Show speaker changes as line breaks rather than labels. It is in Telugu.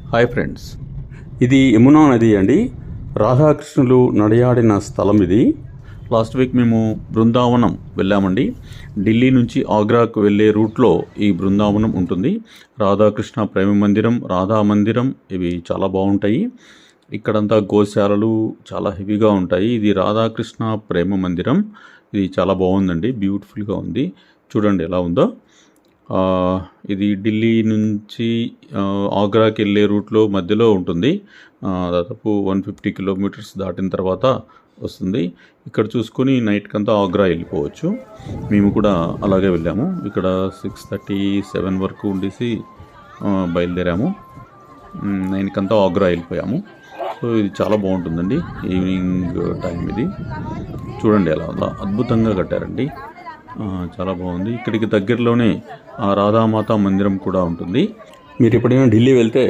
హాయ్ ఫ్రెండ్స్, ఇది యమునా నది అండి. రాధాకృష్ణులు నడయాడిన స్థలం ఇది. లాస్ట్ వీక్ మేము బృందావనం వెళ్ళామండి. ఢిల్లీ నుంచి ఆగ్రాకు వెళ్ళే రూట్లో ఈ బృందావనం ఉంటుంది. రాధాకృష్ణ ప్రేమ మందిరం, రాధా మందిరం ఇవి చాలా బాగుంటాయి. ఇక్కడంతా గోశాలలు చాలా హెవీగా ఉంటాయి. ఇది రాధాకృష్ణ ప్రేమ మందిరం. ఇది చాలా బాగుందండి, బ్యూటిఫుల్గా ఉంది. చూడండి ఎలా ఉందో. ఇది ఢిల్లీ నుంచి ఆగ్రాకి వెళ్ళే రూట్లో మధ్యలో ఉంటుంది. దాదాపు 150 కిలోమీటర్స్ దాటిన తర్వాత వస్తుంది. ఇక్కడ చూసుకొని నైట్కంతా ఆగ్రా వెళ్ళిపోవచ్చు. మేము కూడా అలాగే వెళ్ళాము. ఇక్కడ 6:37 వరకు ఉండేసి బయలుదేరాము. 9కంతా ఆగ్రా వెళ్ళిపోయాము. సో ఇది చాలా బాగుంటుందండి. ఈవినింగ్ టైం ఇది. చూడండి ఎలా ఉందో, అద్భుతంగా కట్టారండి. చాలా బాగుంది. ఇక్కడికి దగ్గరలోనే రాధామాత మందిరం కూడా ఉంటుంది. మీరు ఎప్పుడైనా ఢిల్లీ వెళ్తే